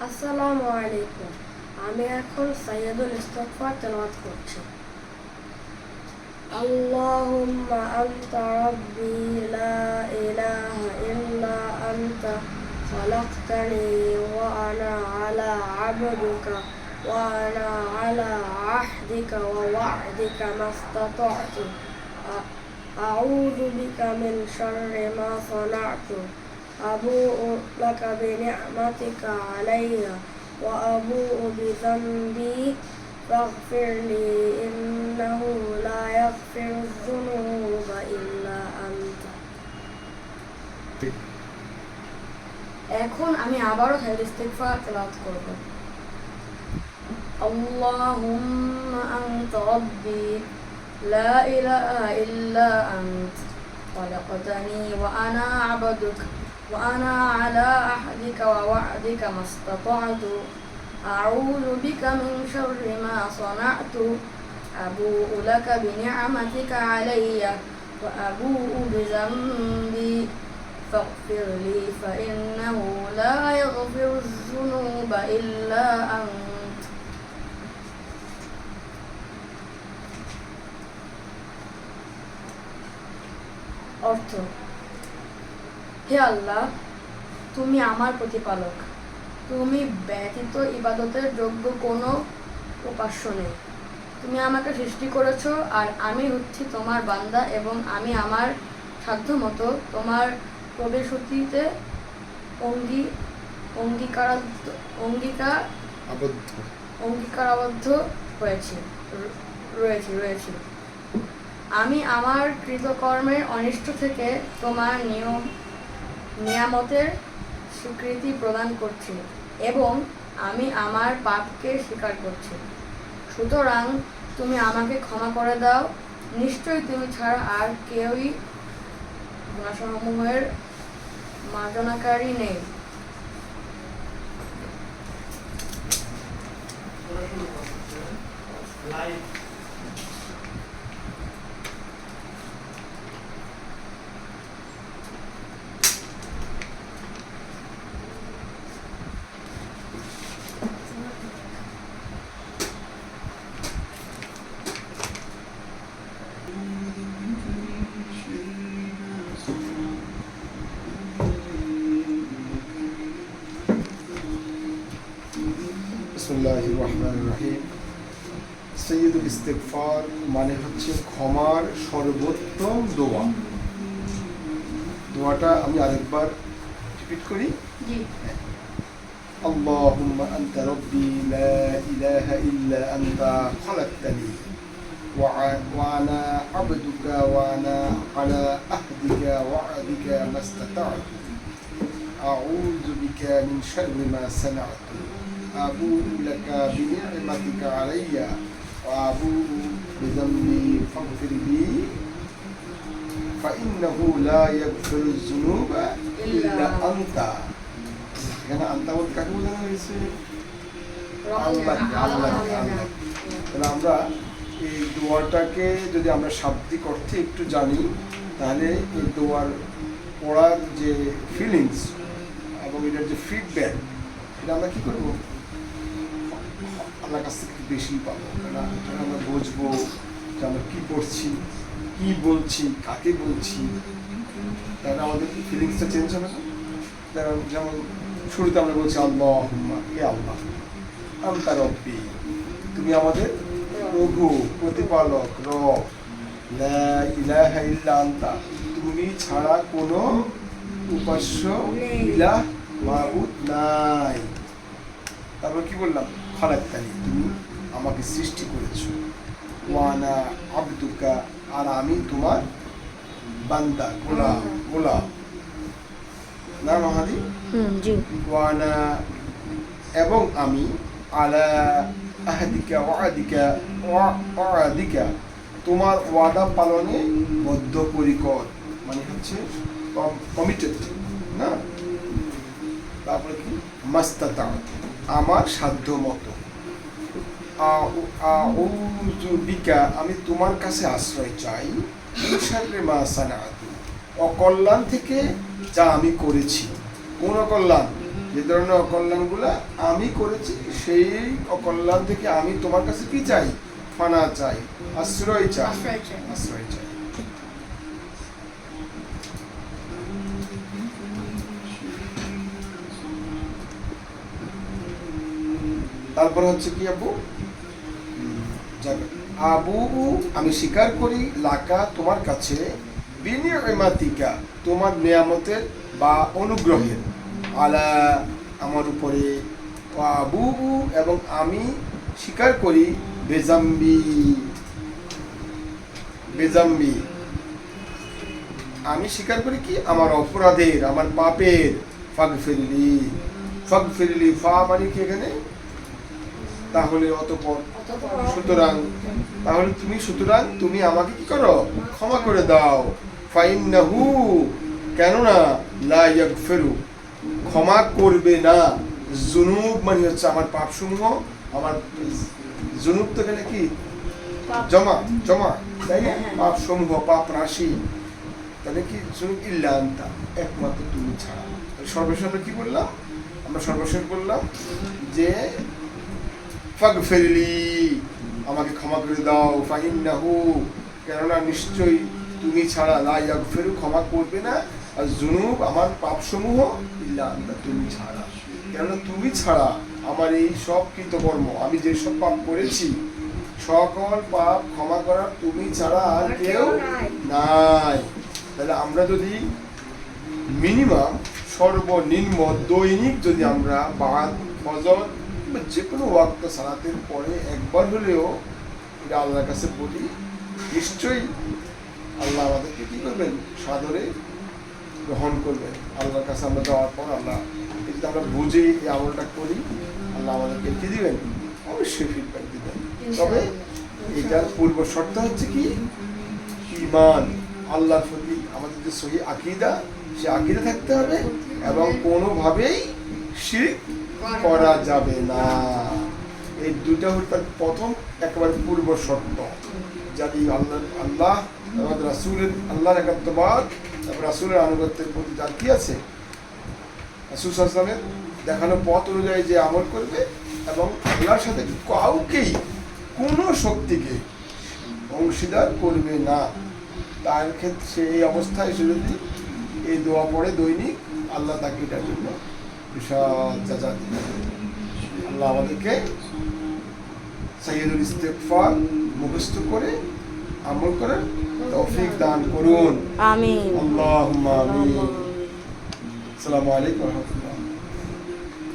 আসসালামু আলাইকুম। আমি এখন সাইয়্যিদুল ইস্তিগফার তেলাওয়াত করছি। আল্লাহুম্মা আনতা রাব্বি লা ইলাহা ইল্লা আনতা খালাকতানি ওয়া আনা আলা আবদুকা ওয়া আনা আলা আহদিকা ওয়া ওয়া'দিকা মাস্তাতা'তু আউযু বিকা মিন শাররি মা সানা'তু أبوء لك بنعمتك علي وأبوء بذنبي فاغفر لي إنه لا يغفر الذنوب إلا أنت. এখন আমি আবারও সাইয়্যিদুল ইস্তিগফার তেলাওয়াত করব। আল্লাহুম্মা আনতা রাব্বি লা ইলাহা ইল্লা আনতা خلقتني وأنا عبدك وأنا على عهدك ووعدك ما استطعت أعوذ بك من شر ما صنعت أبوء لك بنعمتك علي وأبوء بذنبي فاغفر لي فإنه لا يغفر الذنوب إلا أنت. অর্থ: হে আল্লাহ, তুমি আমার প্রতিপালক, তুমি ব্যতীত ইবাদতের যোগ্য কোনো উপাস্য নেই। তুমি আমাকে সৃষ্টি করেছো আর আমি হচ্ছি তোমার বান্দা এবং আমি আমার সাধ্যমতো তোমার প্রবেশতিতে অঙ্গীকারাবদ্ধ রয়েছি। আমি আমার কৃতকর্মের অনিষ্ট থেকে তোমার নিয়ামতের স্বীকৃতি প্রদান করছি এবং আমি আমার পাপকে স্বীকার করছি। সুতরাং তুমি আমাকে ক্ষমা করে দাও। নিশ্চয়ই তুমি ছাড়া আর কেউই গুনাহসমূহের মার্জনাকারী নেই। বিসমিল্লাহির রহমানির রহিম। সাইয়্যিদুল ইস্তিগফার মানে হচ্ছে ক্ষমার সর্বোত্তম দোয়া। দোয়াটা আমি আরেকবার রিপিট করি। আল্লাহুম্মা আনতা রাব্বি লা ইলাহা ইল্লা আনতা খালাকতানি ওয়া আনা আবদুকা ওয়া আনা আলা আহদিকা ওয়া ওয়া'দিকা মাস্তাতা'তু আউযু বিকা মিন শাররি মা সানা'তু أبوء لك بنعمتك علي وأبوء بذنبي فاغفر لي فإنه لا يغفر الذنوب إلا أنت. এখানে আন্তা বলতে কাকে বোঝানো হয়েছে? আল্লাহ। তাহলে আমরা এই দোয়াটাকে যদি আমরা শাব্দিক অর্থে একটু জানি, তাহলে এই দোয়ার পড়ার যে ফিলিংস এবং এটার যে ফিডব্যাক, এটা আমরা কী করবো? আল্লাহর কাছ থেকে বেশি পাবো। কেন আমরা বুঝবো যে আমরা কী পড়ছি, কী বলছি, কাকে বলছি, তাহলে আমাদের ফিলিংসটা চেঞ্জ হবে না? যেমন শুরুতে আমরা বলছি আল্লাহুম্মা, হে আল্লাহ, আনতা রাব্বি, তুমি আমাদের প্রভু, প্রতিপালক, রব, লা ইলাহা ইল্লা আনতা, তুমি ছাড়া কোনো উপাস্য ইলাহ মাবুদ নাই। তারপর কি বললাম? খালাকতানি, তুমি আমাকে সৃষ্টি করেছো। ওয়া আনা আবদুকা, আর আমি তোমার বান্দা, গোলাম না মাহাদি? ওয়া আনা, এবং আমি আলা আহদিকা ওয়া'দিকা, তোমার ওয়াদা পালনে বদ্ধপরিকর, মানে হচ্ছে কমিটেড না। তারপরে কি? মাস্তাতা'তু, আমার সাধ্য মতো। আউযু বিকা, আমি তোমার কাছে আশ্রয় চাই। মিন শাররি মা সানা'তু, অকল্যাণ থেকে যা আমি করেছি। কোন অকল্যাণ? যে ধরনের অকল্যাণগুলা আমি করেছি সেই অকল্যাণ থেকে আমি তোমার কাছে কি চাই? ফানা চাই, আশ্রয় চাই, আশ্রয় চাই। আশ্রয় চাই। তারপর হচ্ছে কি আবু? যাক, আবু আমি স্বীকার করি লাকা তোমার কাছে, বিনিয়মাতিকা তোমার নিয়ামতের বা অনুগ্রহের, আলা আমার উপরে, আবু এবং আমি স্বীকার করি বেজাম্বি, বেজাম্বি আমি স্বীকার করি কি আমার অপরাধের, আমার পাপের। ফাগফিরলি, ফাগফিরলি ফা মানে কি এখানে? তাহলে অতঃপর, সুতরাং তাহলে তুমি আমাকে কি করো? ক্ষমা করে দাও। ফাইন্নাহু কেননা লা ইয়াগফিরু ক্ষমা করবে না, জুনুব মানে হচ্ছে আমার পাপসমূহ, আমার জুনুব তো এখানে কি জমা জমা, তাই না? পাপ সমূহ, পাপ রাশি, তাহলে কি জুনুব ইল্লা আনতা একমাত্র তুমি ছাড়া। সর্বশেষ কি বললাম? আমরা সর্বশেষ বললাম যে ফাগফিরলি আমাকে ক্ষমা করে দাও, ফাইন্নাহু কেননা নিশ্চয়ই তুমি ছাড়া, লা ইয়াগফিরু ক্ষমা করবে না, আর জুনুব আমার পাপসমূহ ইল্লা আনতা তুমি ছাড়া, কেননা তুমি ছাড়া আমার এই সব কৃতকর্ম, আমি যে সব পাপ করেছি সকল পাপ ক্ষমা করার তুমি ছাড়া আর কেউ নাই। তাহলে আমরা যদি মিনিমাম সর্বনিম্ন দৈনিক যদি আমরা বাদ ফজর যে কোনো ওয়াক্ত সালাতের পরে একবার হলেও এটা আল্লাহর কাছে বলি, নিশ্চয়ই আল্লাহ আমাদেরকে কি করবেন? সাদরে গ্রহণ করবেন। আল্লাহর কাছে আমরা যাওয়ার পর আল্লাহ যদি আমরা বুঝে এই আমলটা করি, আল্লাহ আমাদেরকে কি দিবেন? অবশ্যই ফিডব্যাক দিবেন। তবে এটার পূর্ব শর্ত হচ্ছে কি? ঈমান, আল্লাহর প্রতি আমাদের যে সহি আকীদা, সে আকীদা থাকতে হবে এবং কোনোভাবেই শিরক করা যাবে না। এই দুটা হল তার প্রথম একেবারে পূর্ব শর্ত। যদি আল্লাহ আমাদের রাসূলের, আল্লাহর একাত্মবাদ এবং রাসূলের আনুগত্যের প্রতি যার কি আছে, রাসূল সাল্লাল্লাহু আলাইহি ওয়াসাল্লামের দেখানো পথ অনুযায়ী যে আমল করবে এবং আল্লাহর সাথে কাউকেই কোনো শক্তিকে অংশীদার করবে না, তার ক্ষেত্রে এই অবস্থায় সে যদি এই দোয়া পড়ে দৈনিক, আল্লাহ তাকে এটার জন্য বিশাল যাজা দিবেন। আল্লাহ আমাদেরকে সাইয়্যিদুল ইস্তিগফার মুখস্থ করে আমল করার তৌফিক দান করুন। আমিন। আল্লাহুম্মা আমিন। আসসালামু আলাইকুম ওয়া রাহমাতুল্লাহ।